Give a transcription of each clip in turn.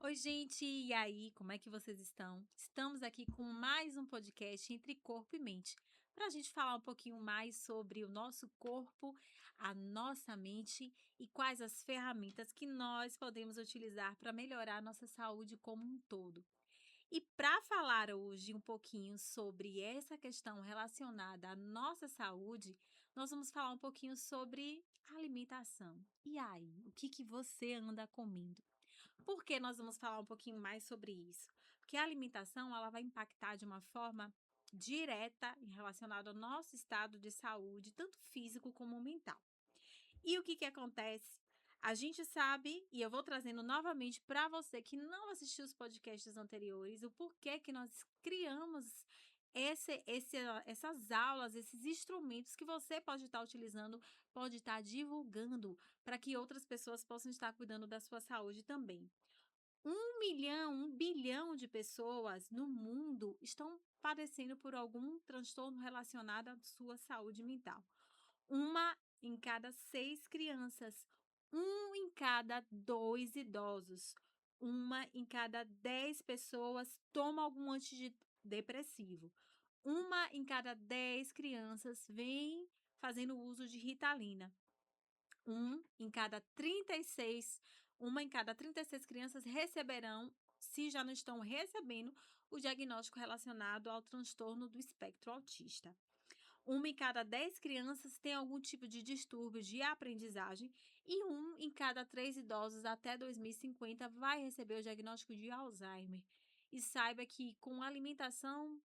Oi, gente, e aí, como é que vocês estão? Estamos aqui com mais um podcast Entre Corpo e Mente, para a gente falar um pouquinho mais sobre o nosso corpo, a nossa mente e quais as ferramentas que nós podemos utilizar para melhorar a nossa saúde como um todo. E para falar hoje um pouquinho sobre essa questão relacionada à nossa saúde, nós vamos falar um pouquinho sobre alimentação. E aí, o que você anda comendo? Por que nós vamos falar um pouquinho mais sobre isso? Porque a alimentação, ela vai impactar de uma forma direta em relacionado ao nosso estado de saúde, tanto físico como mental. E o que acontece? A gente sabe, e eu vou trazendo novamente para você que não assistiu os podcasts anteriores, o porquê que nós criamos essas aulas, esses instrumentos que você pode estar utilizando, pode estar divulgando para que outras pessoas possam estar cuidando da sua saúde também. 1 milhão, 1 bilhão de pessoas no mundo estão padecendo por algum transtorno relacionado à sua saúde mental. Uma em cada 6 crianças, um em cada 2 idosos, uma em cada 10 pessoas toma algum antidepressivo. Uma em cada 10 crianças vem fazendo uso de Ritalina. Um em cada 36, uma em cada 36 crianças receberão, se já não estão recebendo, o diagnóstico relacionado ao transtorno do espectro autista. Uma em cada 10 crianças tem algum tipo de distúrbio de aprendizagem e um em cada 3 idosos até 2050 vai receber o diagnóstico de Alzheimer. E saiba que com alimentação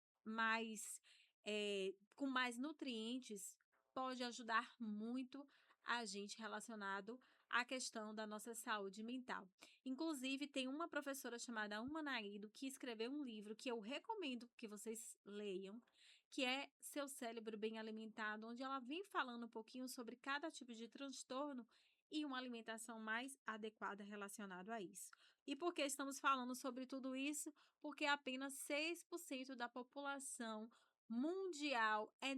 com mais nutrientes pode ajudar muito a gente relacionado à questão da nossa saúde mental. Inclusive, tem uma professora chamada Uma Naído que escreveu um livro que eu recomendo que vocês leiam, que é Seu Cérebro Bem Alimentado, onde ela vem falando um pouquinho sobre cada tipo de transtorno e uma alimentação mais adequada relacionado a isso. E por que estamos falando sobre tudo isso? Porque apenas 6% da população mundial é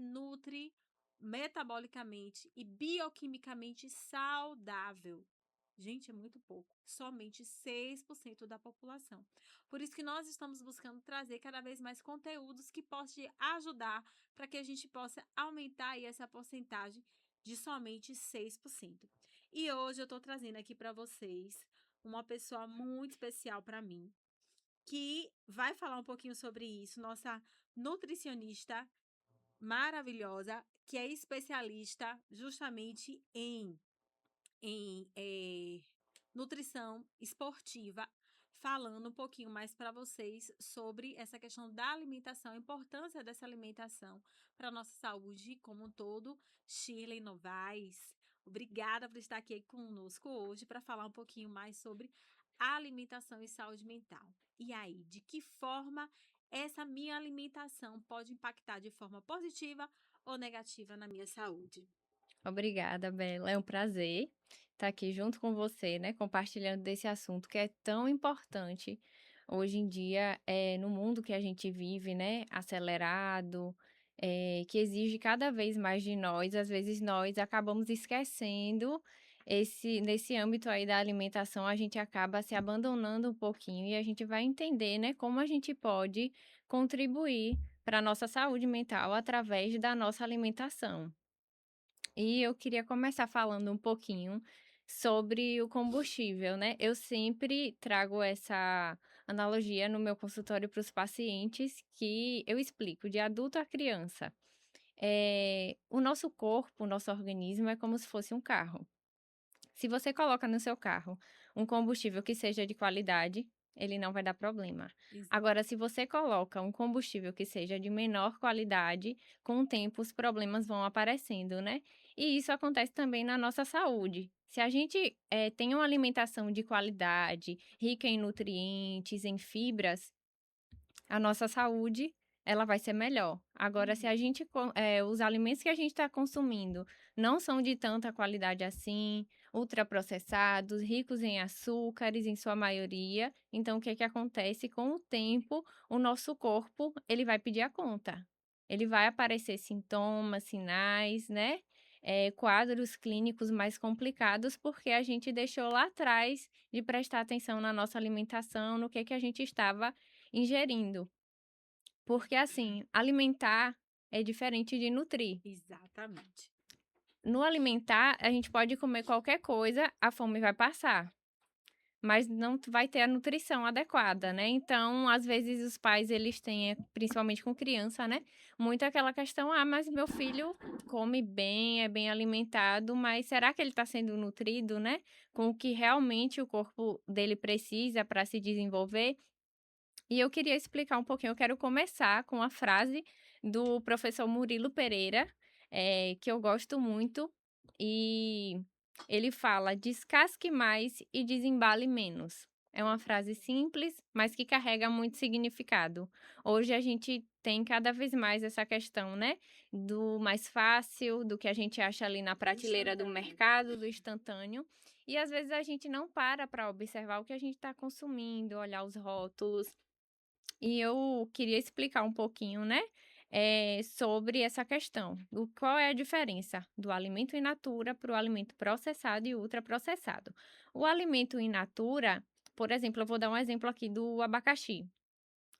metabolicamente e bioquimicamente saudável. Gente, é muito pouco. Somente 6% da população. Por isso que nós estamos buscando trazer cada vez mais conteúdos que possam ajudar para que a gente possa aumentar aí essa porcentagem de somente 6%. E hoje eu estou trazendo aqui para vocês uma pessoa muito especial para mim, que vai falar um pouquinho sobre isso, nossa nutricionista maravilhosa, que é especialista justamente em nutrição esportiva, falando um pouquinho mais para vocês sobre essa questão da alimentação, a importância dessa alimentação para a nossa saúde como um todo. Shirley Novaes, obrigada por estar aqui conosco hoje para falar um pouquinho mais sobre alimentação e saúde mental. E aí, de que forma essa minha alimentação pode impactar de forma positiva ou negativa na minha saúde? Obrigada, Bela. É um prazer estar aqui junto com você, né, compartilhando desse assunto que é tão importante hoje em dia, no mundo que a gente vive, né, acelerado, que exige cada vez mais de nós. Às vezes nós acabamos esquecendo nesse âmbito aí da alimentação, a gente acaba se abandonando um pouquinho e a gente vai entender, né, como a gente pode contribuir para a nossa saúde mental através da nossa alimentação. E eu queria começar falando um pouquinho sobre o combustível, né. Eu sempre trago essa analogia no meu consultório para os pacientes, que eu explico de adulto a criança. O nosso corpo, o nosso organismo é como se fosse um carro. Se você coloca no seu carro um combustível que seja de qualidade, ele não vai dar problema. Agora, se você coloca um combustível que seja de menor qualidade, com o tempo os problemas vão aparecendo, né? E isso acontece também na nossa saúde. Se a gente tem uma alimentação de qualidade, rica em nutrientes, em fibras, a nossa saúde, ela vai ser melhor. Agora, se a Uhum. gente os alimentos que a gente está consumindo não são de tanta qualidade assim, ultraprocessados, ricos em açúcares, em sua maioria, então o que que acontece? Com o tempo, o nosso corpo, ele vai pedir a conta. Ele vai aparecer sintomas, sinais, né, quadros clínicos mais complicados, porque a gente deixou lá atrás de prestar atenção na nossa alimentação, no que a gente estava ingerindo. Porque, assim, alimentar é diferente de nutrir. Exatamente. No alimentar, a gente pode comer qualquer coisa, a fome vai passar. Mas não vai ter a nutrição adequada, né, então, às vezes, os pais eles têm, principalmente com criança, né, muito aquela questão: "Ah, mas meu filho come bem, é bem alimentado, mas será que ele está sendo nutrido, né, com o que realmente o corpo dele precisa para se desenvolver?". E eu queria explicar um pouquinho, eu quero começar com a frase do professor Murilo Pereira, que eu gosto muito, e ele fala: "Descasque mais e desembale menos". É uma frase simples, mas que carrega muito significado. Hoje a gente tem cada vez mais essa questão, né, do mais fácil, do que a gente acha ali na Do prateleira do instantâneo. mercado, do instantâneo, e às vezes a gente não para observar o que a gente está consumindo, olhar os rótulos. E eu queria explicar um pouquinho, né, sobre essa questão, do qual é a diferença do alimento in natura para o alimento processado e ultraprocessado. O alimento in natura, por exemplo, eu vou dar um exemplo aqui do abacaxi.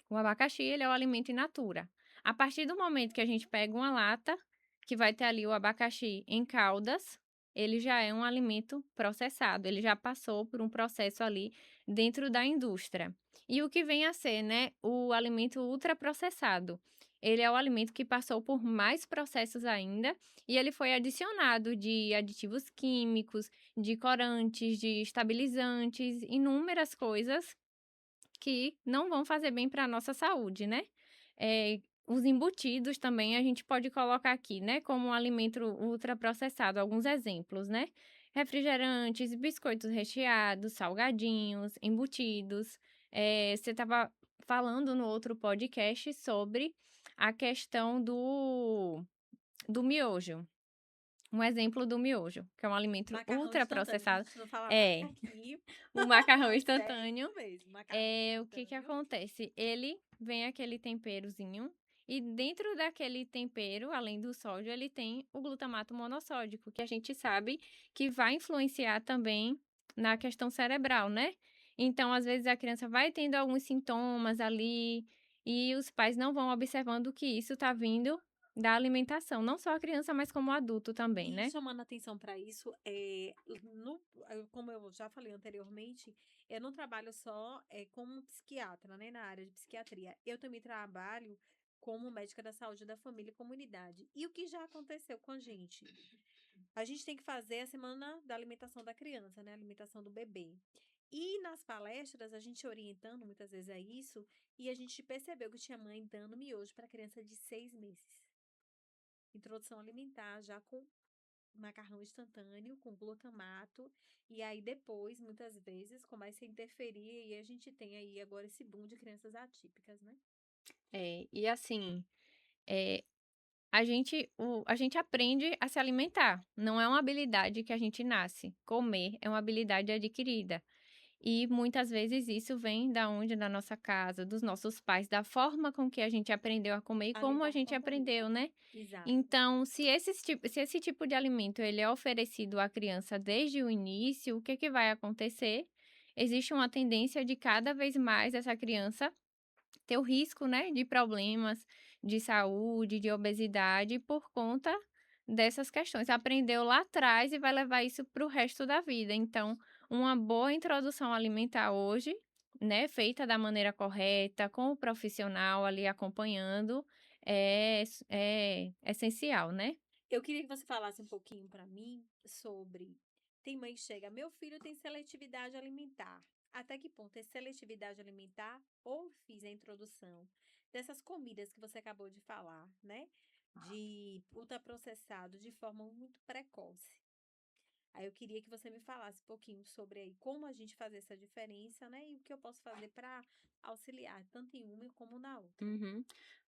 O abacaxi, ele é o alimento in natura. A partir do momento que a gente pega uma lata, que vai ter ali o abacaxi em caldas, ele já é um alimento processado, ele já passou por um processo ali dentro da indústria. E o que vem a ser, né, o alimento ultraprocessado? Ele é o alimento que passou por mais processos ainda e ele foi adicionado de aditivos químicos, de corantes, de estabilizantes, inúmeras coisas que não vão fazer bem para a nossa saúde, né. Os embutidos também a gente pode colocar aqui, né, como um alimento ultraprocessado, alguns exemplos, né. Refrigerantes, biscoitos recheados, salgadinhos, embutidos. Você estava falando no outro podcast sobre a questão do miojo. Um exemplo do miojo, que é um alimento Macarrão instantâneo, que a ultraprocessado. gente não fala mais É, aqui, o macarrão mas é instantâneo. isso mesmo, macarrão O que que instantâneo. acontece? Ele vem aquele temperozinho e dentro daquele tempero, além do sódio, ele tem o glutamato monossódico, que a gente sabe que vai influenciar também na questão cerebral, né. Então, às vezes, a criança vai tendo alguns sintomas ali e os pais não vão observando que isso está vindo da alimentação, não só a criança, mas como o adulto também, E né. chamando atenção para isso, como eu já falei anteriormente, eu não trabalho só como psiquiatra, né, na área de psiquiatria. Eu também trabalho como médica da saúde da família e comunidade. E o que já aconteceu com a gente? A gente tem que fazer a semana da alimentação da criança, né, alimentação do bebê. E nas palestras, a gente orientando muitas vezes a isso, e a gente percebeu que tinha mãe dando miojo para criança de 6 meses. Introdução alimentar já com macarrão instantâneo com glutamato, e aí depois, muitas vezes, começa a interferir e a gente tem aí agora esse boom de crianças atípicas, né? E assim, eh a gente aprende a se alimentar, não é uma habilidade que a gente nasce. Comer é uma habilidade adquirida. E muitas vezes isso vem da onde? Da nossa casa, dos nossos pais, da forma com que a gente aprendeu a comer e A como a lidar com gente a aprendeu, comida. né. Exato. Então, se esse tipo de alimento ele é oferecido à criança desde o início, o que que vai acontecer? Existe uma tendência de cada vez mais essa criança ter o risco, né, de problemas de saúde, de obesidade, por conta dessas questões. Aprendeu lá atrás e vai levar isso para o resto da vida. Então, uma boa introdução alimentar hoje, né, feita da maneira correta, com o profissional ali acompanhando, é essencial, né. Eu queria que você falasse um pouquinho para mim sobre. Tem mãe que chega, meu filho tem seletividade alimentar. Até que ponto é seletividade alimentar ou fiz a introdução dessas comidas que você acabou de falar, né? De ultraprocessado de forma muito precoce. Aí eu queria que você me falasse um pouquinho sobre aí como a gente fazer essa diferença, né? E o que eu posso fazer para auxiliar tanto em uma como na outra. Uhum.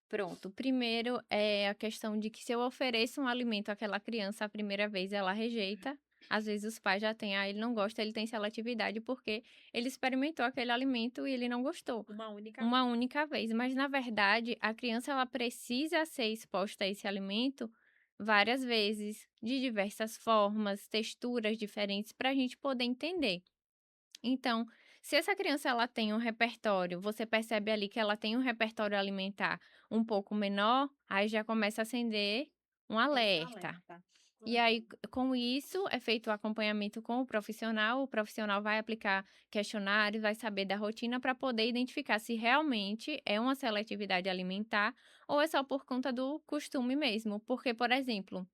Pronto, primeiro é a questão de que se eu ofereço um alimento àquela criança a primeira vez, ela rejeita. Às vezes os pais já têm, ele não gosta, ele tem seletividade porque ele experimentou aquele alimento e ele não gostou. Uma única Uma vez. única vez, mas na verdade a criança ela precisa ser exposta a esse alimento várias vezes, de diversas formas, texturas diferentes, para a gente poder entender. Então, se essa criança ela tem um repertório, você percebe ali que ela tem um repertório alimentar um pouco menor, aí já começa a acender um Esse alerta. alerta. E aí, Uhum. com isso, é feito o acompanhamento com o profissional vai aplicar questionários, vai saber da rotina para poder identificar se realmente é uma seletividade alimentar ou é só por conta do costume mesmo. Porque, por exemplo,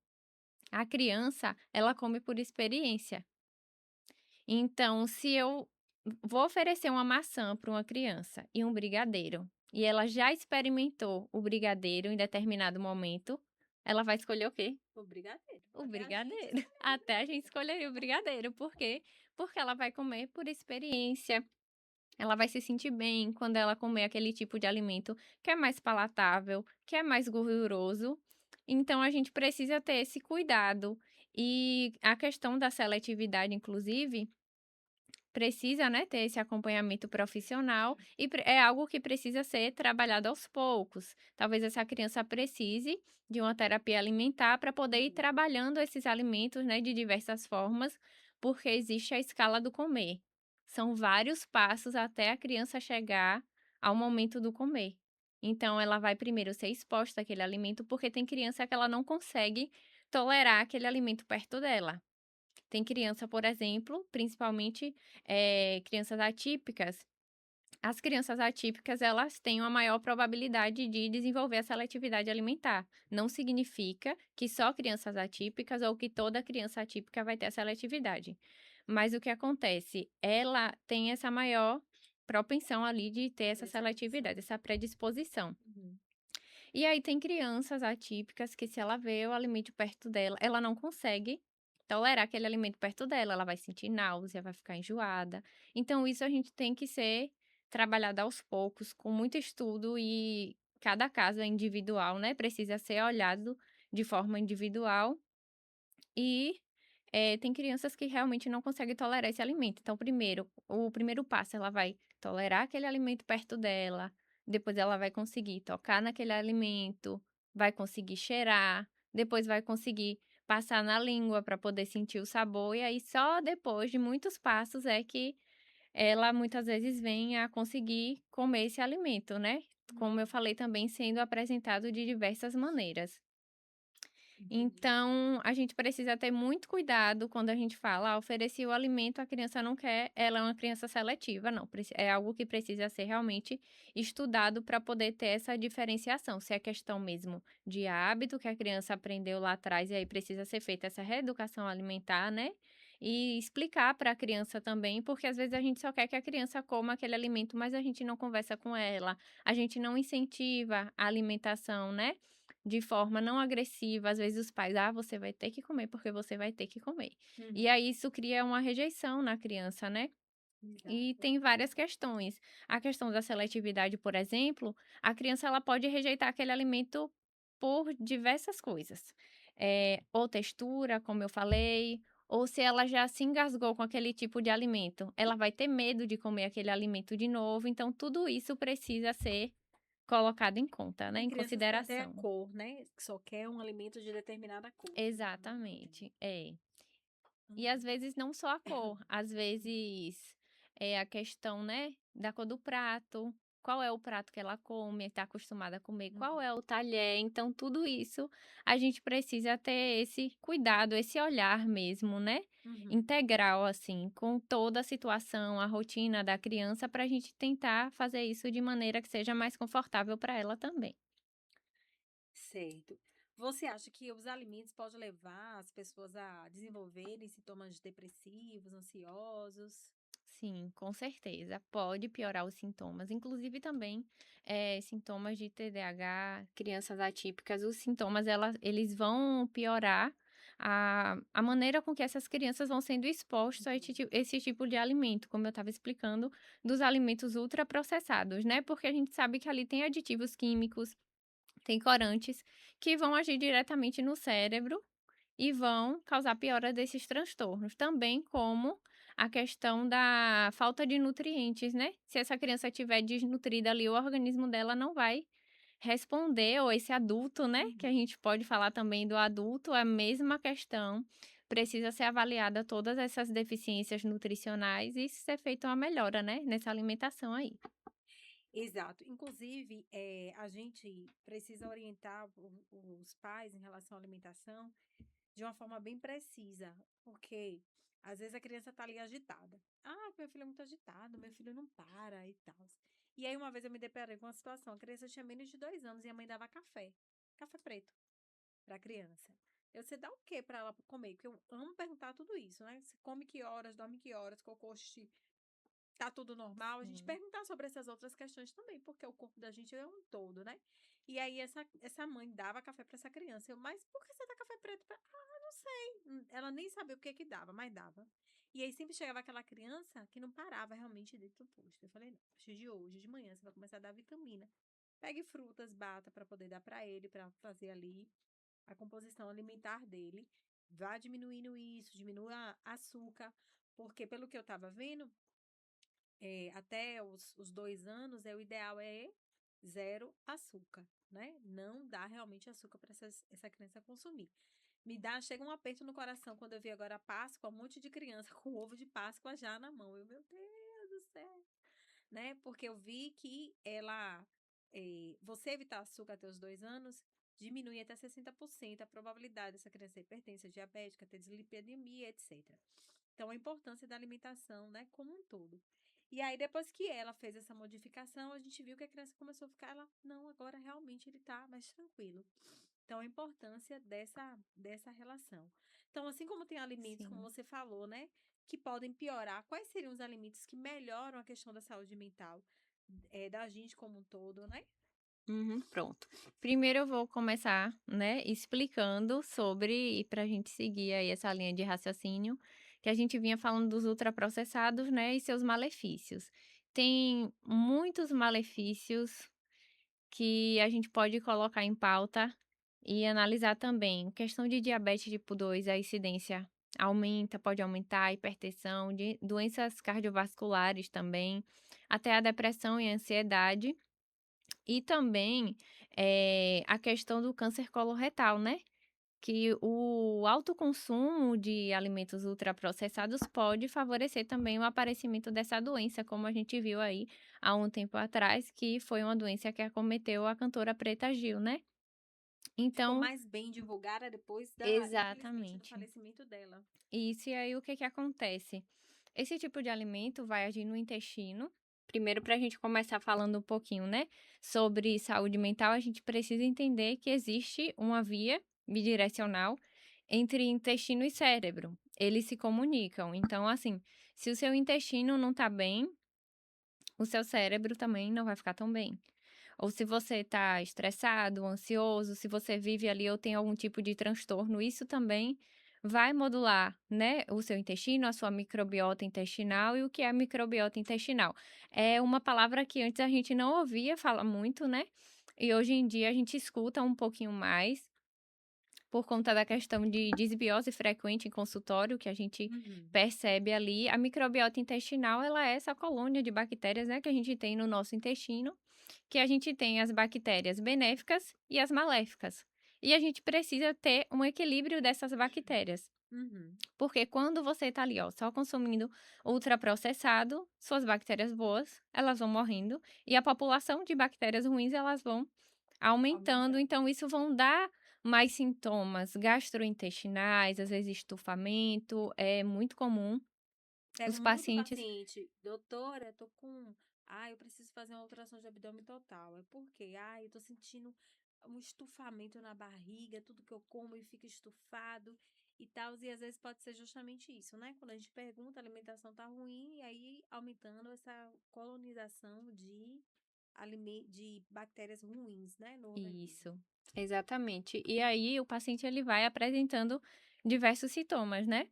a criança, ela come por experiência. Então, se eu vou oferecer uma maçã para uma criança e um brigadeiro, e ela já experimentou o brigadeiro em determinado momento, ela vai escolher o quê? O brigadeiro, O até a gente brigadeiro. escolheria o Até a gente brigadeiro. escolheria o brigadeiro. Por quê? Porque ela vai comer por experiência. Ela vai se sentir bem quando ela comer aquele tipo de alimento que é mais palatável, que é mais gorduroso. Então a gente precisa ter esse cuidado. E a questão da seletividade, inclusive, precisa, né, ter esse acompanhamento profissional e é algo que precisa ser trabalhado aos poucos. Talvez essa criança precise de uma terapia alimentar para poder ir Uhum. trabalhando esses alimentos, né, de diversas formas, porque existe a escala do comer. São vários passos até a criança chegar ao momento do comer. Então, ela vai primeiro ser exposta àquele alimento, porque tem criança que ela não consegue tolerar aquele alimento perto dela. Tem criança, por exemplo, principalmente, crianças atípicas. As crianças atípicas, elas têm uma maior probabilidade de desenvolver a seletividade alimentar. Não significa que só crianças atípicas ou que toda criança atípica vai ter a seletividade. Mas o que acontece? Ela tem essa maior propensão ali de ter essa Predisposição. seletividade, essa predisposição. Uhum. E aí tem crianças atípicas que se ela vê o alimento perto dela, ela não consegue tolerar aquele alimento perto dela, ela vai sentir náusea, vai ficar enjoada. Então isso a gente tem que ser trabalhado aos poucos, com muito estudo e cada caso é individual, né, precisa ser olhado de forma individual e, tem crianças que realmente não conseguem tolerar esse alimento. Então, primeiro, o primeiro passo, ela vai tolerar aquele alimento perto dela, depois ela vai conseguir tocar naquele alimento, vai conseguir cheirar, depois vai conseguir passar na língua para poder sentir o sabor, e aí só depois de muitos passos é que ela muitas vezes vem a conseguir comer esse alimento, né. Como eu Uhum. falei também, sendo apresentado de diversas maneiras. Entendi. Então, a gente precisa ter muito cuidado quando a gente fala: "Ah, ofereci o alimento, a criança não quer, ela é uma criança seletiva", não, é algo que precisa ser realmente estudado para poder ter essa diferenciação, se é questão mesmo de hábito que a criança aprendeu lá atrás e aí precisa ser feita essa reeducação alimentar, né, e explicar para a criança também, porque às vezes a gente só quer que a criança coma aquele alimento, mas a gente não conversa com ela, a gente não incentiva a alimentação, né. De forma não agressiva, às vezes os pais: "Ah, você vai ter que comer, porque você vai ter que comer". E Uhum. aí isso cria uma rejeição na criança, né. E Exato. tem várias questões. A questão da seletividade, por exemplo, a criança ela pode rejeitar aquele alimento por diversas coisas. Ou textura, como eu falei, ou se ela já se engasgou com aquele tipo de alimento, ela vai ter medo de comer aquele alimento de novo, então tudo isso precisa ser colocado em conta, né, Tem em crianças que até a consideração. cor, né, que só quer um alimento de determinada cor, senão não come. Exatamente, é. E às Uhum. vezes não só a cor, às vezes é a questão, né, da cor do prato, qual é o prato que ela come, está acostumada a comer, qual Uhum. é o talher, então tudo isso a gente precisa ter esse cuidado, esse olhar mesmo, né, Uhum. integral, assim, com toda a situação, a rotina da criança, para a gente tentar fazer isso de maneira que seja mais confortável para ela também. Certo. Você acha que os alimentos podem levar as pessoas a desenvolverem sintomas depressivos, ansiosos? Sim, com certeza. Pode piorar os sintomas, inclusive também, sintomas de TDAH, crianças atípicas, os sintomas eles vão piorar a maneira com que essas crianças vão sendo expostas a Uhum. esse tipo de alimento, como eu estava explicando, dos alimentos ultraprocessados, né? Porque a gente sabe que ali tem aditivos químicos, tem corantes, que vão agir diretamente no cérebro e vão causar piora desses transtornos, também como a questão da falta de nutrientes, né. Se essa criança estiver desnutrida ali, o organismo dela não vai responder, ou esse adulto, né, que a Uhum. gente pode falar também do adulto, a mesma questão, precisa ser avaliada todas essas deficiências nutricionais e ser feita uma melhora, né, nessa alimentação aí. Exato. Inclusive, a gente precisa orientar os pais em relação à alimentação de uma forma bem precisa, porque às vezes a criança tá ali agitada. Ah, meu filho é muito agitado, meu filho não para e tal. E aí uma vez eu me deparei com uma situação, a criança tinha menos de 2 anos e a mãe dava café, café preto para a criança. Você dá o que para ela comer? Porque eu amo perguntar tudo isso, né? Você come que horas, dorme que horas, cocô, xixi, tá tudo normal? A gente Sim. perguntar sobre essas outras questões também, porque o corpo da gente é um todo, né? E aí essa mãe dava café para essa criança. Eu, mas por que você dá café preto pra... Ah, não sei. Ela nem sabia o que que dava, mas dava. E aí sempre chegava aquela criança que não parava realmente dentro do posto. Eu falei, não, a partir de hoje, de manhã, você vai começar a dar vitamina. Pegue frutas, bata para poder dar para ele, para fazer ali a composição alimentar dele. Vá diminuindo isso, diminua açúcar, porque pelo que eu estava vendo, até os 2 anos, o ideal é zero açúcar, né? Não dá realmente açúcar para essa criança consumir. Chega um aperto no coração quando eu vi agora a Páscoa, um monte de criança com ovo de Páscoa já na mão. Eu, meu Deus do céu, né? Porque eu vi que você evitar açúcar até os 2 anos, diminui até 60% a probabilidade dessa criança ter hipertensão diabética, ter dislipidemia, etc. Então, a importância da alimentação, né, como um todo. E aí, depois que ela fez essa modificação, a gente viu que a criança começou a ficar, ela, não, agora realmente ele tá mais tranquilo. Então, a importância dessa relação. Então, assim como tem alimentos, como Sim. você falou, né, que podem piorar, quais seriam os alimentos que melhoram a questão da saúde mental, da gente como um todo, né? Uhum, pronto. Primeiro eu vou começar, né, explicando sobre, e para a gente seguir aí essa linha de raciocínio, que a gente vinha falando dos ultraprocessados, né, e seus malefícios. Tem muitos malefícios que a gente pode colocar em pauta e analisar também. Questão de diabetes tipo 2, a incidência aumenta, pode aumentar, hipertensão, de doenças cardiovasculares também, até a depressão e a ansiedade. E também, a questão do câncer coloretal, né, que o alto consumo de alimentos ultraprocessados pode favorecer também o aparecimento dessa doença, como a gente viu aí há um tempo atrás, que foi uma doença que acometeu a cantora Preta Gil, né. Ficou Então mais bem divulgada depois infelizmente, do exatamente. falecimento dela. Isso, e aí o que que acontece? Esse tipo de alimento vai agir no intestino. Primeiro, para a gente começar falando um pouquinho, né, sobre saúde mental, a gente precisa entender que existe uma via bidirecional entre intestino e cérebro. Eles se comunicam. Então, assim, se o seu intestino não tá bem, o seu cérebro também não vai ficar tão bem. Ou se você está estressado, ansioso, se você vive ali ou tem algum tipo de transtorno, isso também vai modular, né, o seu intestino, a sua microbiota intestinal. E o que é microbiota intestinal? É uma palavra que antes a gente não ouvia falar muito, né, e hoje em dia a gente escuta um pouquinho mais, por conta da questão de desbiose frequente em consultório, que a gente Uhum. percebe ali. A microbiota intestinal, ela é essa colônia de bactérias, né, que a gente tem no nosso intestino, que a gente tem as bactérias benéficas e as maléficas. E a gente precisa ter um equilíbrio dessas bactérias. Uhum. Porque quando você está ali, ó, só consumindo ultraprocessado, suas bactérias boas, elas vão morrendo e a população de bactérias ruins, elas vão aumentando. Aumentando. Então isso vão dar mais sintomas gastrointestinais, às vezes estufamento, é muito comum Pego os muito pacientes. paciente, doutora, eu tô com. Ah, eu preciso fazer uma ultrassom de abdômen total. É porque, eu tô sentindo um estufamento na barriga, tudo que eu como e fica estufado e tal. E às vezes pode ser justamente isso, né? Quando a gente pergunta, a alimentação tá ruim, e aí aumentando essa colonização de bactérias ruins, né, no organismo. Isso, exatamente. E aí o paciente ele vai apresentando diversos sintomas, né?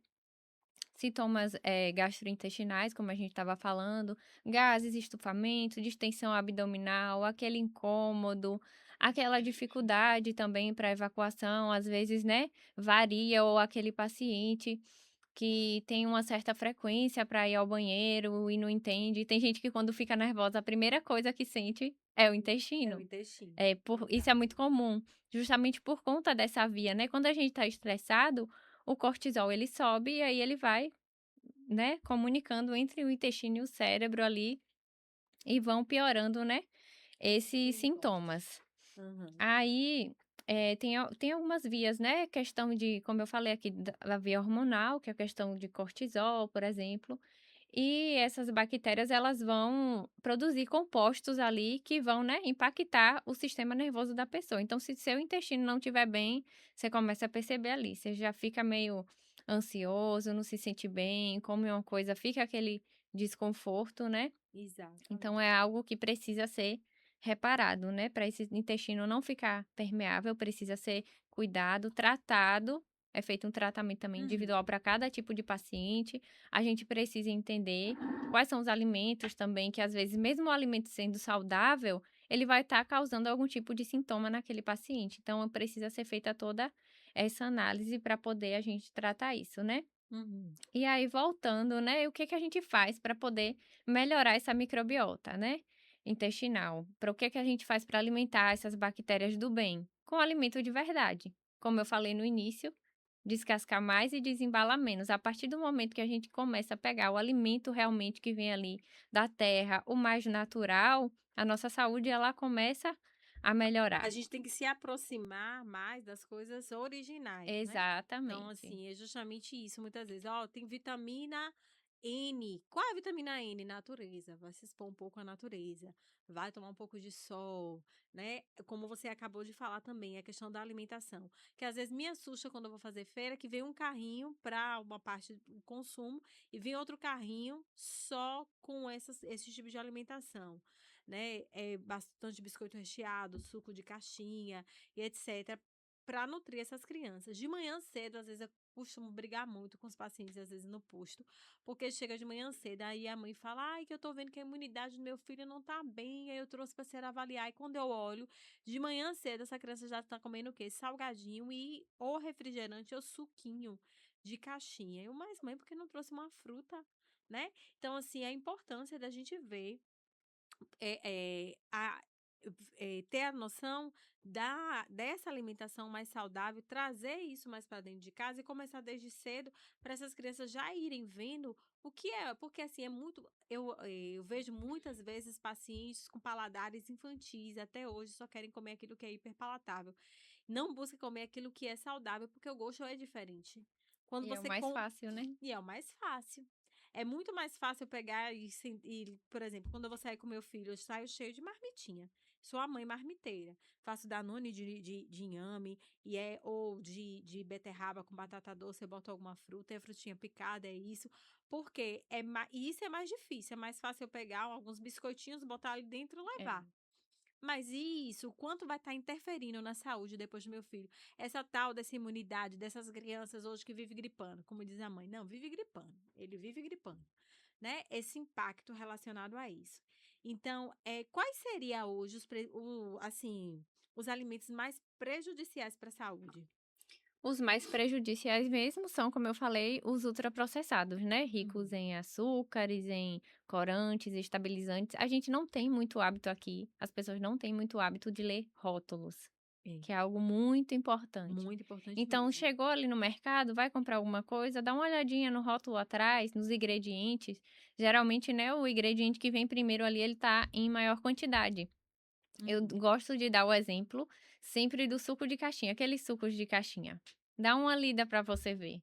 Sintomas, gastrointestinais, como a gente estava falando, gases, estufamento, distensão abdominal, aquele incômodo, aquela dificuldade também para evacuação, às vezes, né, varia, ou aquele paciente que tem uma certa frequência para ir ao banheiro e não entende. Tem gente que quando fica nervosa, a primeira coisa que sente é o É o intestino. intestino, Isso é exato. muito comum, justamente por conta dessa via, né. Quando a gente está estressado, o cortisol ele sobe e aí ele vai, né, comunicando entre o intestino e o cérebro ali, e vão piorando, né, esses Misericórdia. sintomas. Aham. Aí, tem algumas vias, né, questão de como eu falei aqui da via hormonal, que é a questão de cortisol, por exemplo, e essas bactérias elas vão produzir compostos ali que vão, né, impactar o sistema nervoso da pessoa. Então se seu intestino não estiver bem, você começa a perceber ali, você já fica meio ansioso, não se sente bem, come uma coisa, fica aquele desconforto, né. Então é Exatamente. algo que precisa ser reparado, né, para esse intestino não ficar permeável, precisa ser cuidado, tratado, é feito um tratamento também Uhum. individual para cada tipo de paciente. A gente precisa entender quais são os alimentos também que às vezes mesmo o alimento sendo saudável, ele vai estar causando algum tipo de sintoma naquele paciente, então precisa ser feita toda essa análise para poder a gente tratar isso, né. Uhum. E aí voltando, né, o que que a gente faz para poder melhorar essa microbiota, né, intestinal? Para o que que a gente faz para alimentar essas bactérias do bem? Com alimento de verdade. Como eu falei no início, descascar mais e desembalar menos. A partir do momento que a gente começa a pegar o alimento realmente que vem ali da terra, o mais natural, a nossa saúde ela começa a A melhorar. gente tem que se aproximar mais das coisas originais, né. Então, Exatamente. assim, é justamente isso, muitas vezes: "Ó, tem vitamina N". Qual é a vitamina N? Natureza, vai se expor um pouco à natureza, vai tomar um pouco de sol, né. Como você acabou de falar também, a questão da alimentação, que às vezes me assusta quando eu vou fazer feira, que vem um carrinho para uma parte do consumo e vem outro carrinho só com esses tipos de alimentação, né, bastante biscoito recheado, suco de caixinha e etcétera, para nutrir essas crianças. De manhã cedo, às vezes, eu costumo brigar muito com os pacientes, às vezes, no posto, porque chega de manhã cedo, aí a mãe fala: "Ai, que eu tô vendo que a imunidade do meu filho não tá bem, aí eu trouxe pra senhora avaliar", e quando eu olho, de manhã cedo, essa criança já tá comendo o quê? Salgadinho e ou refrigerante ou suquinho de caixinha. Eu: "Mas mãe, por que não trouxe uma fruta?", né. Então, assim, a importância da gente ver ter a noção dessa alimentação mais saudável, trazer isso mais para dentro de casa e começar desde cedo para essas crianças já irem vendo o que é, porque assim é muito, eu vejo muitas vezes pacientes com paladares infantis até hoje só querem comer aquilo que é hiperpalatável. Não busca comer aquilo que é saudável, porque o gosto é diferente. Quando E é o você mais com fácil, né. e é o mais fácil. É muito mais fácil eu pegar por exemplo, quando eu vou sair com meu filho, eu saio cheio de marmitinha. Sou a mãe marmiteira. Faço danone de inhame, ou de beterraba com batata doce, eu boto alguma fruta, é frutinha picada, é isso. Porque e isso é mais difícil, é mais fácil eu pegar alguns biscoitinhos, botar ali dentro e É. levar. Mas e isso, o quanto vai estar interferindo na saúde depois do meu filho? Essa tal dessa imunidade dessas crianças hoje que vive gripando, como diz a mãe. Não, vive gripando. Ele vive gripando, né? Esse impacto relacionado a isso. Então, quais seria hoje assim, os alimentos mais prejudiciais para a saúde? Os mais prejudiciais mesmo são, como eu falei, os ultraprocessados, né, ricos Uhum. em açúcares, em corantes, estabilizantes. A gente não tem muito hábito aqui, as pessoas não têm muito hábito de ler rótulos, É, que é algo muito importante. muito importante Então, mesmo. chegou ali no mercado, vai comprar alguma coisa, dá uma olhadinha no rótulo atrás, nos ingredientes. Geralmente, né, o ingrediente que vem primeiro ali, ele tá em maior quantidade. Eu Uhum. gosto de dar o exemplo sempre do suco de caixinha, aqueles sucos de caixinha. Dá uma lida para você ver.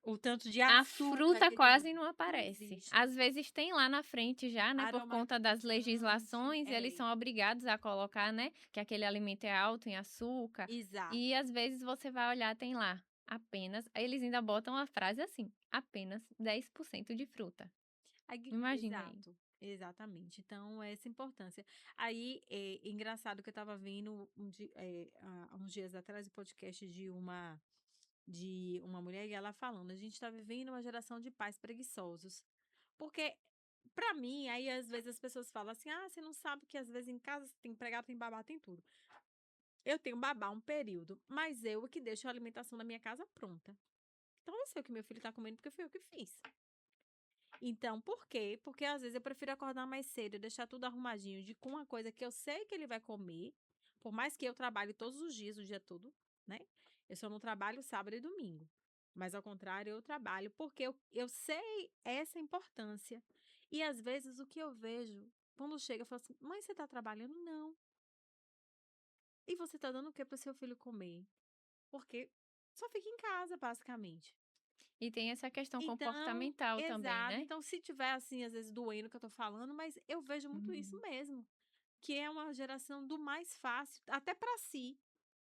O tanto de A açúcar fruta que tem quase lá. não Não aparece. existe. Às vezes tem lá na frente já, né, por conta das Aromatizante. legislações, eles são obrigados a colocar, né, que aquele alimento é alto em açúcar, e Exato. às vezes você vai olhar, tem lá apenas aí eles ainda botam a frase assim: "Apenas 10% de fruta". Imagina aí. Exato, exatamente. Então, essa importância. Aí, engraçado que eu estava vendo há uns dias atrás o podcast de uma mulher e ela falando: a gente está vivendo uma geração de pais preguiçosos. Porque, para mim, aí às vezes as pessoas falam assim: ah, você não sabe que às vezes em casa tem empregado, tem babá, tem tudo. Eu tenho babá um período, mas eu é que deixo a alimentação da minha casa pronta. Então eu sei o que meu filho tá comendo, porque foi eu que fiz. Então, por quê? Porque às vezes eu prefiro acordar mais cedo e deixar tudo arrumadinho de com uma coisa que eu sei que ele vai comer, por mais que eu trabalhe todos os dias, o dia todo, né? Eu só não trabalho sábado e domingo. Mas ao contrário, eu trabalho porque eu sei essa importância. E às vezes o que eu vejo, quando chega, eu falo assim: mãe, você tá trabalhando? Não. E você tá dando o que pro seu filho comer? Porque só fica em casa, basicamente. E tem essa questão Então, comportamental também, exato. né? Então, se tiver assim, às vezes doendo o que eu tô falando, mas eu vejo muito isso Uhum. mesmo, que é uma geração do mais fácil, até para si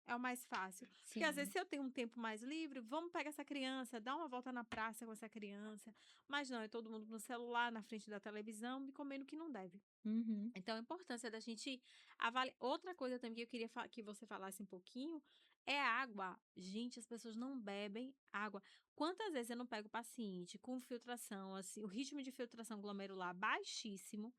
é o mais fácil. Porque às vezes Sim. se eu tenho um tempo mais livre, vamos pegar essa criança, dar uma volta na praça com essa criança. Mas não, é todo mundo no celular, na frente da televisão, me comendo o que não deve. Uhum. Então, a importância da gente avaliar. Outra coisa também que eu queria que você falasse um pouquinho é a água. Gente, as pessoas não bebem água. Quantas vezes eu não pego paciente com filtração, assim, o ritmo de filtração glomerular baixíssimo.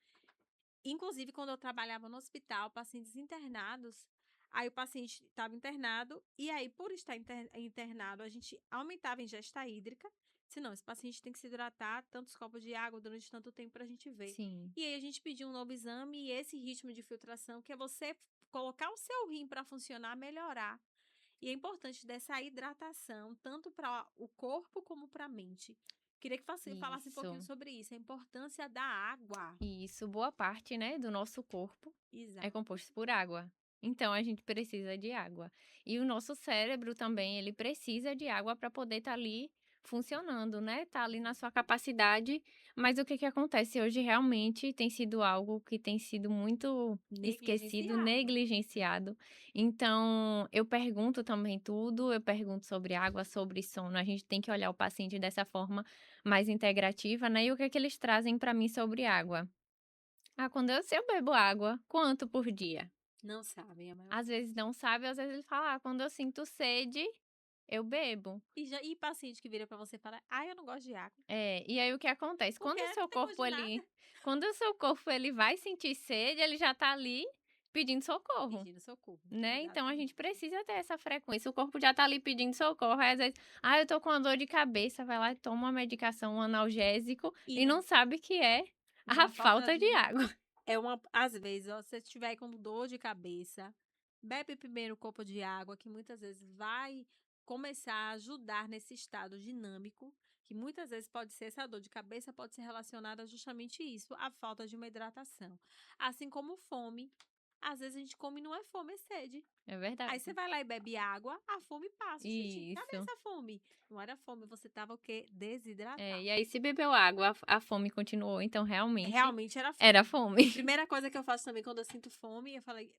Inclusive, quando eu trabalhava no hospital, pacientes internados, aí o paciente estava internado, e aí, por estar internado, a gente aumentava a ingesta hídrica. Senão, esse paciente tem que se hidratar tantos copos de água durante tanto tempo para a gente ver. Sim. E aí, a gente pediu um novo exame e esse ritmo de filtração, que é você colocar o seu rim para funcionar, melhorar. E é importante dessa hidratação, tanto para o corpo como para a mente. Queria que você falasse um pouquinho Isso. sobre isso, a importância da água. Isso, boa parte, né, do nosso corpo é Exato. composto por água. Então a gente precisa de água. E o nosso cérebro também, ele precisa de água para poder estar ali funcionando, né? Tá ali na sua capacidade. Mas o que que acontece hoje realmente tem sido algo que tem sido muito esquecido, Negligenciado. negligenciado. Então, eu pergunto também tudo, eu pergunto sobre água, sobre sono. A gente tem que olhar o paciente dessa forma mais integrativa, né? E o que é que eles trazem para mim sobre água? Ah, quando se eu bebo água, quanto por dia? Não sabem a maior Às parte. vezes não sabe, às vezes ele fala: "Ah, quando eu sinto sede, eu bebo". E paciente que vira pra você e fala: "Ai, eu não gosto de água", É, e aí o que acontece? porque não tem gosto de nada, Quando o seu corpo ele vai sentir sede, ele já tá ali pedindo socorro, pedindo socorro. né. Então a gente Exatamente. precisa ter essa frequência, o corpo já tá ali pedindo socorro, aí às vezes: "Ah, eu tô com uma dor de cabeça", vai lá e toma uma medicação, um analgésico E e não não sabe que é a uma falta falta de de água. é uma às vezes, ó, se você estiver com dor de cabeça, bebe primeiro um copo de água, que muitas vezes vai começar a ajudar nesse estado dinâmico, que muitas vezes pode ser essa dor de cabeça pode ser relacionada a justamente isso, a falta de uma hidratação. Assim como fome, às vezes a gente come e não é fome, é sede. É Aí você verdade. vai lá e bebe água, a fome passa. Gente, cadê Isso. essa fome? Não era fome, você estava o quê? É, e Desidratado. aí se bebeu água, a fome continuou, então realmente Realmente era era fome. fome. Primeira coisa que eu faço também quando eu sinto fome, eu falei,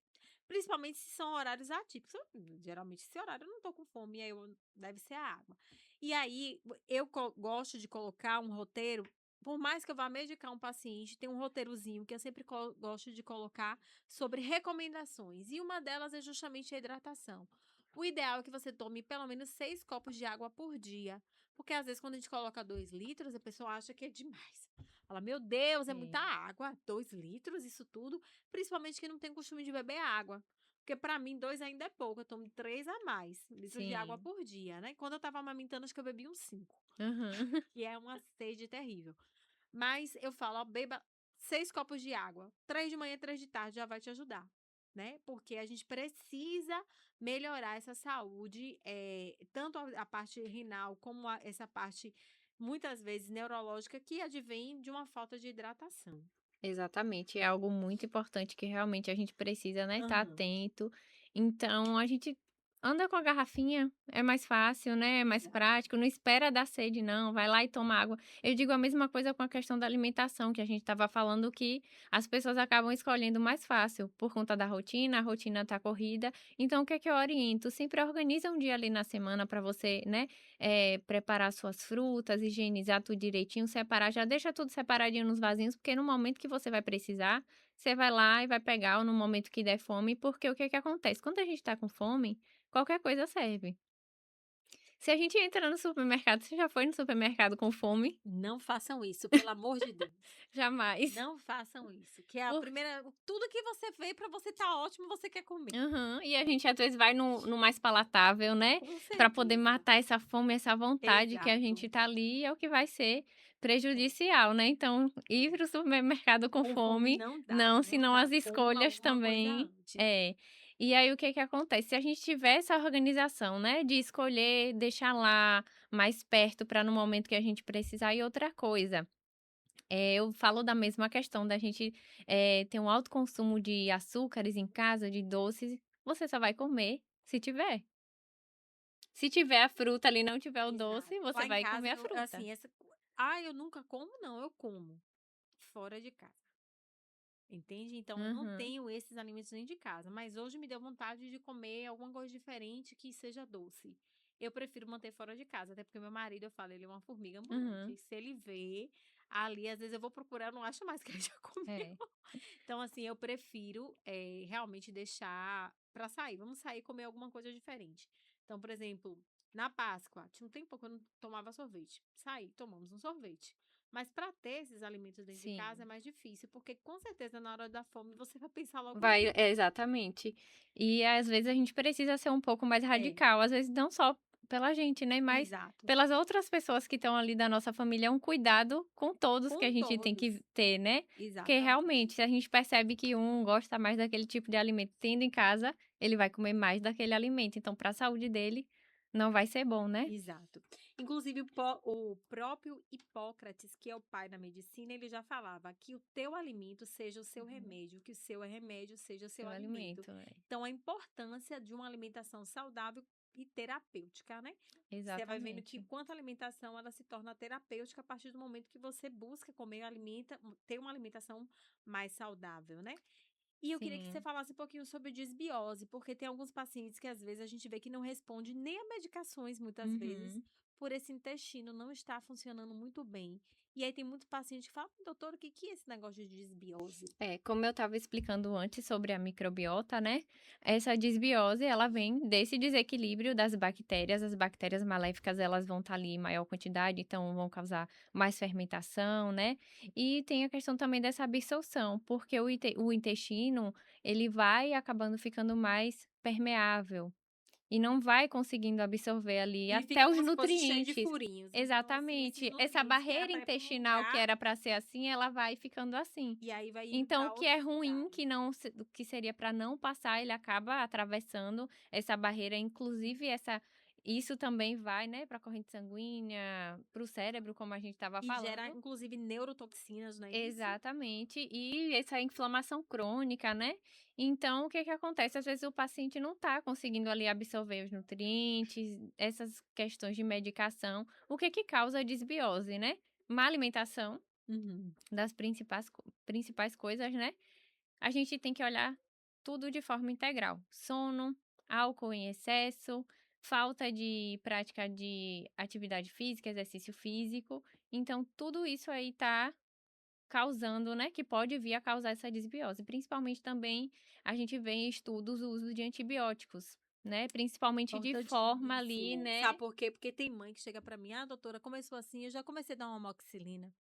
principalmente se são horários atípicos. Geralmente, esse horário eu não tô com fome, aí deve ser a água. E aí, eu gosto de colocar um roteiro, por mais que eu vá medicar um paciente, tem um roteirozinho que eu sempre gosto de colocar sobre recomendações. E uma delas é justamente a hidratação. O ideal é que você tome pelo menos 6 copos de água por dia. Porque às vezes, quando a gente coloca 2 litros, a pessoa acha que é demais. Fala, meu Deus, é muita É, água, 2 litros, isso tudo. Principalmente quem não tem costume de beber água. Porque para mim, 2 ainda é pouco, eu tomo 3 a mais litros de água sim. por dia, né? Quando eu estava amamentando, acho que eu bebi uns 5, Aham. que é uma sede terrível. Mas eu falo, ó, beba 6 copos de água, 3 de manhã, 3 de tarde, já vai te ajudar, né? Porque a gente precisa melhorar essa saúde, tanto a parte renal como essa parte, muitas vezes, neurológica, que advém de uma falta de hidratação. Exatamente, é algo muito importante que realmente a gente precisa, né, estar Aham. atento. Então a gente anda com a garrafinha, é mais fácil, né, é mais Exato. prático, não espera dar sede não, vai lá e toma água. Eu digo a mesma coisa com a questão da alimentação, que a gente estava falando que as pessoas acabam escolhendo mais fácil, por conta da rotina, a rotina tá corrida. Então o que é que eu oriento? Sempre organiza um dia ali na semana para você, né, preparar suas frutas, higienizar tudo direitinho, separar, já deixa tudo separadinho nos vasinhos, porque no momento que você vai precisar, você vai lá e vai pegar ou no momento que der fome, porque o que que acontece? Quando a gente tá com fome, qualquer coisa serve. Se a gente entra no supermercado, você já foi no supermercado com fome? Não façam isso, pelo amor de Deus. Jamais. Não façam isso, que é a Por primeira tudo que você vê para você tá ótimo, você quer comer. Aham. E a gente às vezes vai no mais palatável, né, Com pra poder certeza. matar essa fome, essa vontade que a Exato. gente tá ali, é o que vai ser É, prejudicial, né. Então, ir é. para o supermercado com Com fome fome, não dá, não, não senão as dá. Coma escolhas alguma coisa também antes. é. E aí o que que acontece, se a gente tiver essa organização, né, de escolher deixar lá, mais perto para no momento que a gente precisar. E outra coisa, eu falo da mesma questão da gente, ter um alto consumo de açúcares em casa, de doces, você só vai comer se tiver. Se tiver a fruta ali, não tiver o doce, Exato. você Lá em vai casa comer a eu fruta. assim, eu nunca como não, eu como fora de casa. Entende? Então eu não Uhum, tenho esses alimentos dentro de casa, mas hoje me deu vontade de comer alguma coisa diferente que seja doce. Eu prefiro manter fora de casa, até porque meu marido, eu falo, ele é uma formiga ambulante. uhum. Se ele vê ali, às vezes eu vou procurar, eu não acho mais que ele já comeu. É, Então, assim, eu prefiro realmente deixar para sair. Vamos sair e comer alguma coisa diferente. Então, por exemplo, na Páscoa, tinha um tempo que eu não tomava sorvete. Saí, tomamos um sorvete. Mas para ter esses alimentos dentro de casa é sim. mais difícil, porque com certeza na hora da fome você vai pensar logo Vai nisso. exatamente. E às vezes a gente precisa ser um pouco mais É, radical, às vezes não só pela gente, né, mas exato. pelas outras pessoas que estão ali da nossa família, é um cuidado com todos que a Com gente tem todos. que ter, né. Porque Exatamente. realmente, se a gente percebe que um gosta mais daquele tipo de alimento tendo em casa, ele vai comer mais daquele alimento, então para a saúde dele não vai ser bom, né. Exato. Inclusive, o próprio Hipócrates, que é o pai da medicina, ele já falava que o teu alimento seja o seu Uhum. remédio, que o seu remédio seja o seu Seu alimento. alimento, é. Então, a importância de uma alimentação saudável e terapêutica, né? Você vai vendo que Exatamente. quanto a alimentação ela se torna terapêutica a partir do momento que você busca comer, ter uma alimentação mais saudável, né? E eu queria que você Sim. falasse um pouquinho sobre desbiose, porque tem alguns pacientes que às vezes a gente vê que não responde nem a medicações, muitas vezes, Uhum. por esse intestino não estar funcionando muito bem. E aí tem muito paciente que fala, doutor, o que que é esse negócio de desbiose? É, como eu estava explicando antes sobre a microbiota, né? Essa desbiose, ela vem desse desequilíbrio das bactérias. As bactérias maléficas, elas vão estar ali em maior quantidade, então vão causar mais fermentação, né? E tem a questão também dessa absorção, porque o intestino, ele vai acabando ficando mais permeável. E não vai conseguindo absorver ali E até fica os como se fosse cheio de nutrientes. furinhos. Então, assim, esses Exatamente. Essa nutrientes que era barreira para ir para um intestinal que lugar, era para ser assim, ela vai ficando assim. e aí vai indo Então o para que é outros ruim, lugares. que não se o que seria para não passar, ele acaba atravessando essa barreira, inclusive isso também vai, né, para a corrente sanguínea, para o cérebro, como a gente estava E gera, falando. inclusive, neurotoxinas, não é isso? Exatamente. E essa inflamação crônica, né. Então o que que acontece? Às vezes o paciente não está conseguindo ali absorver os nutrientes, essas questões de medicação. O que que causa a desbiose, né? Má alimentação, Uhum. das principais coisas, né. A gente tem que olhar tudo de forma integral. Sono, álcool em excesso, falta de prática de atividade física, exercício físico. Então tudo isso aí tá causando, né, que pode vir a causar essa desbiose. Principalmente também a gente vê em estudos o uso de antibióticos, né, principalmente de forma ali, Importantíssimo. Sabe né. por quê? Porque tem mãe que chega pra mim: "Ah, doutora, começou assim, eu já comecei a dar uma amoxicilina".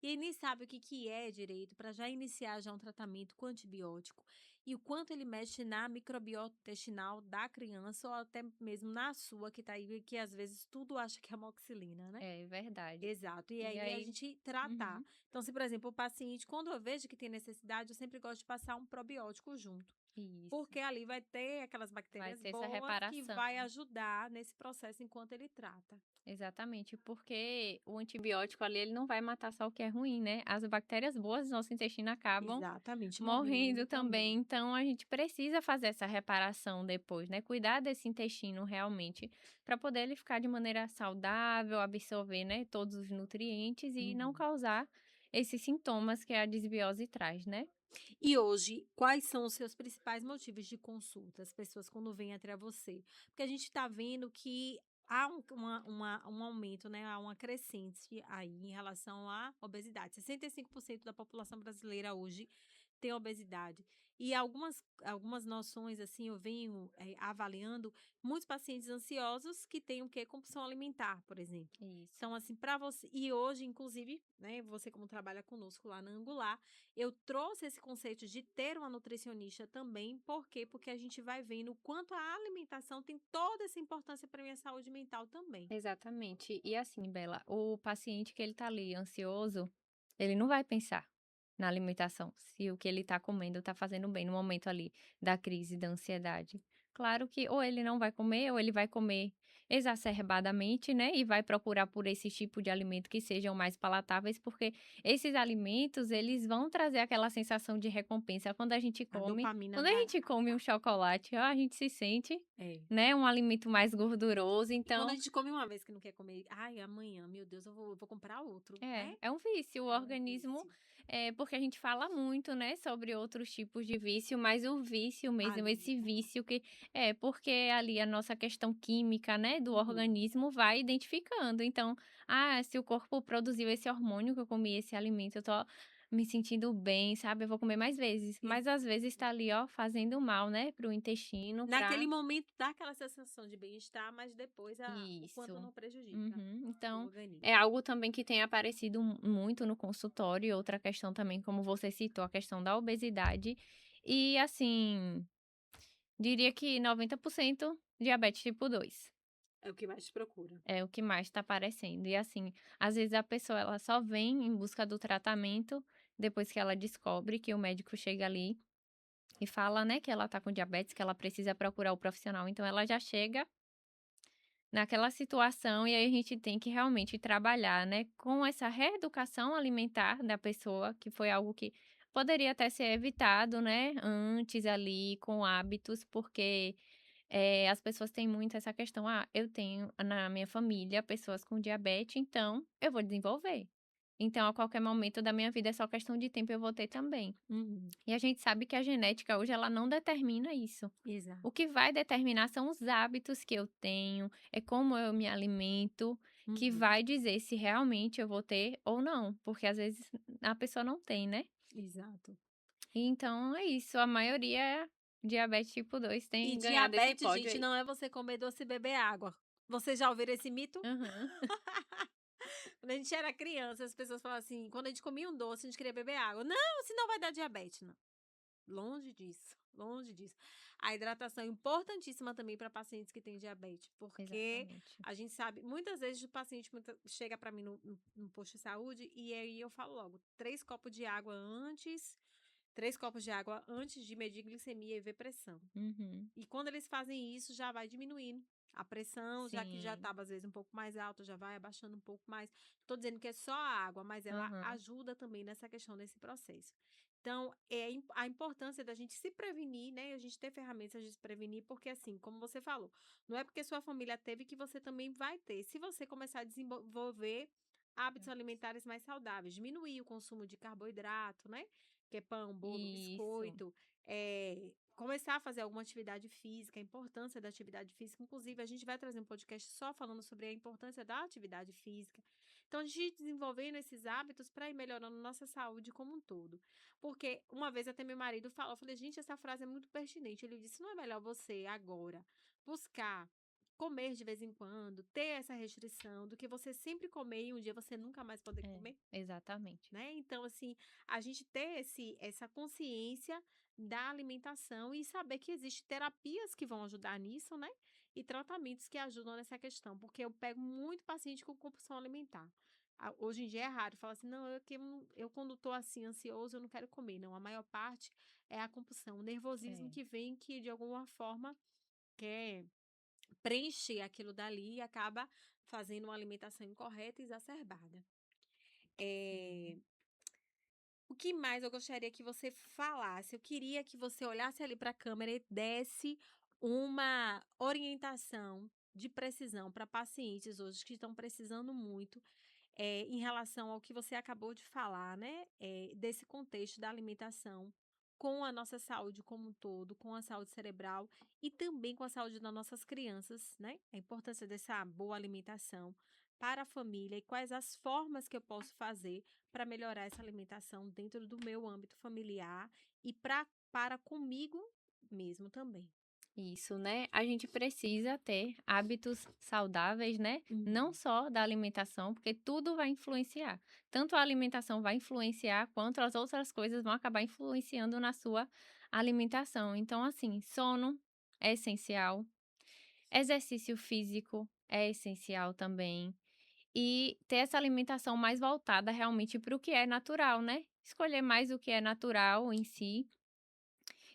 E aí nem sabe o que que é direito para já iniciar já um tratamento com antibiótico. E o quanto ele mexe na microbiota intestinal da criança ou até mesmo na sua, que tá aí, que às vezes tudo acha que é amoxicilina, né? É verdade. Exato. E E aí a aí gente tratar. uhum, Então, se, por exemplo, o paciente, quando eu vejo que tem necessidade, eu sempre gosto de passar um probiótico junto. isso. Porque ali vai ter aquelas Vai bactérias ter essa boas que reparação. vai ajudar nesse processo enquanto ele trata. Exatamente, porque o antibiótico ali, ele não vai matar só o que é ruim, né? As bactérias boas do nosso intestino acabam Exatamente, morrendo morrendo também. também. Então, a gente precisa fazer essa reparação depois, né? Cuidar desse intestino realmente, para poder ele ficar de maneira saudável, absorver, né, todos os nutrientes e não Uhum. causar esses sintomas que a desbiose traz, né? E hoje, quais são os seus principais motivos de consulta, as pessoas quando vêm até você? Porque a gente está vendo que há um aumento, né, há uma crescente aí em relação à obesidade. 65% da população brasileira hoje tem obesidade. E algumas noções, assim, eu venho, avaliando muitos pacientes ansiosos que têm o quê? Compulsão alimentar, por exemplo. Isso. Então, assim, para você e hoje, inclusive, né, você como trabalha conosco lá na Angular, eu trouxe esse conceito de ter uma nutricionista também, por quê? Porque a gente vai vendo o quanto a alimentação tem toda essa importância para minha saúde mental também. Exatamente. E assim, Bela, o paciente que ele tá ali ansioso, ele não vai pensar na alimentação, se o que ele tá comendo tá fazendo bem no momento ali da crise, da ansiedade. Claro que ou ele não vai comer, ou ele vai comer exacerbadamente, né? E vai procurar por esse tipo de alimento que sejam mais palatáveis, porque esses alimentos, eles vão trazer aquela sensação de recompensa quando a gente A come. dopamina Quando a vai. gente come um chocolate, ó, a gente se sente, É. né, um alimento mais gorduroso, E quando a então gente come uma vez que não quer comer, ai, amanhã, meu Deus, eu vou comprar outro, é, né? é um vício, o É um organismo, vício. porque a gente fala muito, né, sobre outros tipos de vício, mas o vício mesmo, esse Alimentação. vício que porque ali a nossa questão química, né, do Uhum. organismo vai identificando. Então, se o corpo produziu esse hormônio que eu comi esse alimento, eu tô me sentindo bem, sabe, eu vou comer mais vezes. Mas às vezes tá ali, ó, fazendo mal, né, para o intestino, Naquele para momento dá aquela sensação de bem-estar, mas depois o quanto isso. não prejudica Uhum. o Então, é organismo. algo também que tem aparecido muito no consultório, e outra questão também, como você citou, a questão da obesidade. E assim, diria que 90% diabetes tipo 2 É o que mais te procura. é o que mais está aparecendo. E assim, às vezes a pessoa ela só vem em busca do tratamento depois que ela descobre que o médico chega ali e fala, né, que ela tá com diabetes, que ela precisa procurar o profissional. Então ela já chega naquela situação, e aí a gente tem que realmente trabalhar, né, com essa reeducação alimentar da pessoa, que foi algo que poderia até ser evitado, né, antes ali, com hábitos, porque, as pessoas têm muito essa questão: "Ah, eu tenho na minha família pessoas com diabetes, então eu vou desenvolver. Então a qualquer momento da minha vida é só questão de tempo, eu vou ter também". Uhum. E a gente sabe que a genética hoje ela não determina isso. O Exato. que vai determinar são os hábitos que eu tenho, é como eu me alimento, que Uhum. vai dizer se realmente eu vou ter ou não, porque às vezes a pessoa não tem, né. Exato. E então é isso, a maioria diabetes tipo 2 E tem ganhado esse diabetes, pódio gente, aí. não é você comer doce e beber água. Vocês já ouviram esse mito? Aham. Quando a gente era criança, as pessoas falavam assim, quando a gente comia um doce, a gente queria beber água. Não, senão vai dar diabetes. Não. Longe disso, longe disso. A hidratação é importantíssima também para pacientes que têm diabetes, porque Exatamente. a gente sabe, muitas vezes o paciente chega para mim no posto de saúde e aí eu falo logo, 3 copos de água antes de medir glicemia e ver pressão. Uhum. E quando eles fazem isso, já vai diminuindo a pressão, já que já Sim. estava às vezes um pouco mais alta, já vai abaixando um pouco mais. Tô dizendo que é só a água, mas ela Aham. ajuda também nessa questão desse processo. Então, a importância da gente se prevenir, né? A gente ter ferramentas de se prevenir, porque assim, como você falou, não é porque sua família teve que você também vai ter. Se você começar a desenvolver hábitos alimentares mais saudáveis, diminuir o consumo de carboidrato, né? Que é pão, bolo, Isso. biscoito, começar a fazer alguma atividade física, a importância da atividade física. Inclusive, a gente vai trazer um podcast só falando sobre a importância da atividade física. Então, a gente desenvolvendo esses hábitos para ir melhorando nossa saúde como um todo. Porque uma vez até meu marido falou, eu falei, gente, essa frase é muito pertinente. Ele disse: não é melhor você agora buscar comer de vez em quando, ter essa restrição, do que você sempre comer e um dia você nunca mais poder É, comer? exatamente. Né? Então, assim, a gente ter essa consciência da alimentação e saber que existem terapias que vão ajudar nisso, né? E tratamentos que ajudam nessa questão, porque eu pego muito paciente com compulsão alimentar. Hoje em dia é raro falar assim, não, eu quando tô assim ansioso, eu não quero comer, não. A maior parte é a compulsão, o nervosismo É. que vem que de alguma forma quer preencher aquilo dali e acaba fazendo uma alimentação incorreta e exacerbada. É, Sim. O que mais eu gostaria que você falasse? Eu queria que você olhasse ali para a câmera e desse uma orientação de precisão para pacientes hoje que estão precisando muito, em relação ao que você acabou de falar, né? Desse contexto da alimentação com a nossa saúde como um todo, com a saúde cerebral e também com a saúde das nossas crianças, né? A importância dessa boa alimentação para a família e quais as formas que eu posso fazer para melhorar essa alimentação dentro do meu âmbito familiar e para comigo mesmo também. Isso, né? A gente precisa ter hábitos saudáveis, né? Não Uhum, só da alimentação, porque tudo vai influenciar. Tanto a alimentação vai influenciar, quanto as outras coisas vão acabar influenciando na sua alimentação. Então, assim, sono é essencial, exercício físico é essencial também. E ter essa alimentação mais voltada realmente para o que é natural, né? Escolher mais o que é natural em si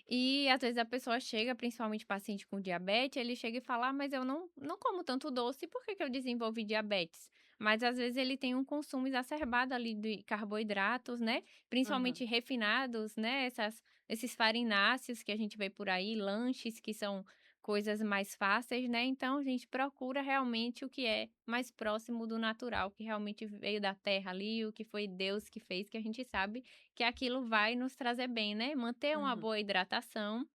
e às vezes a pessoa chega, principalmente paciente com diabetes, ele chega e fala: "Ah, mas eu não como tanto doce, por que que eu desenvolvi diabetes?". Mas às vezes ele tem um consumo exacerbado ali de carboidratos, né, aham, principalmente refinados, né, esses farináceos que a gente vê por aí, lanches que são coisas mais fáceis, né, então a gente procura realmente o que é mais próximo do natural, que realmente veio da terra ali, o que foi Deus que fez, que a gente sabe que aquilo vai nos trazer bem, né, manter uma aham, boa hidratação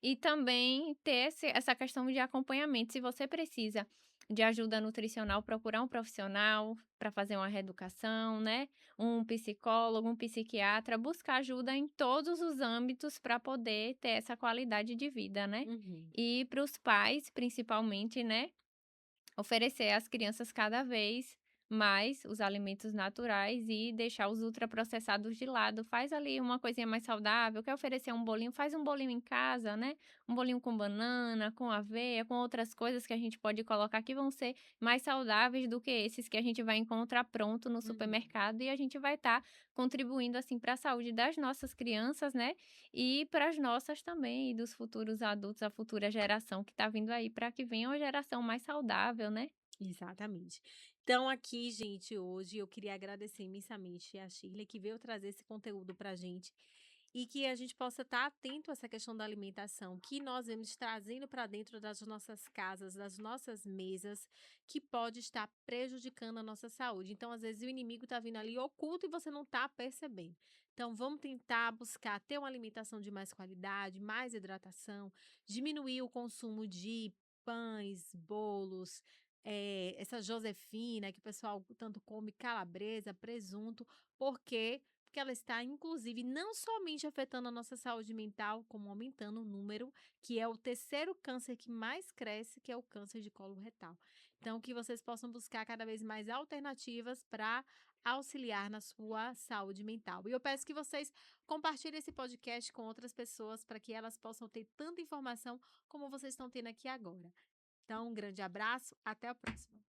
e também ter essa questão de acompanhamento. Se você precisa de ajuda nutricional, procurar um profissional para fazer uma reeducação, né, um psicólogo, um psiquiatra, buscar ajuda em todos os âmbitos para poder ter essa qualidade de vida, né. uhum, E para os pais, principalmente, né, oferecer às crianças cada vez mais os alimentos naturais e deixar os ultraprocessados de lado. Faz ali uma coisinha mais saudável, quer oferecer um bolinho, faz um bolinho em casa, né? Um bolinho com banana, com aveia, com outras coisas que a gente pode colocar que vão ser mais saudáveis do que esses que a gente vai encontrar pronto no uhum. supermercado e a gente vai estar contribuindo assim para a saúde das nossas crianças, né? E para as nossas também, e dos futuros adultos, a futura geração que está vindo aí, para que venha uma geração mais saudável, né. Exatamente. Então, aqui, gente, hoje eu queria agradecer imensamente a Shirley que veio trazer esse conteúdo para gente e que a gente possa estar atento a essa questão da alimentação, que nós vemos trazendo para dentro das nossas casas, das nossas mesas, que pode estar prejudicando a nossa saúde. Então, às vezes, o inimigo está vindo ali oculto e você não está percebendo. Então, vamos tentar buscar ter uma alimentação de mais qualidade, mais hidratação, diminuir o consumo de pães, bolos, essa Josefina, que o pessoal tanto come calabresa, presunto, por quê? Porque ela está, inclusive, não somente afetando a nossa saúde mental, como aumentando o número, que é o terceiro câncer que mais cresce, que é o câncer de colo retal. Então, que vocês possam buscar cada vez mais alternativas para auxiliar na sua saúde mental. E eu peço que vocês compartilhem esse podcast com outras pessoas para que elas possam ter tanta informação como vocês estão tendo aqui agora. Então, um grande abraço, até a próxima.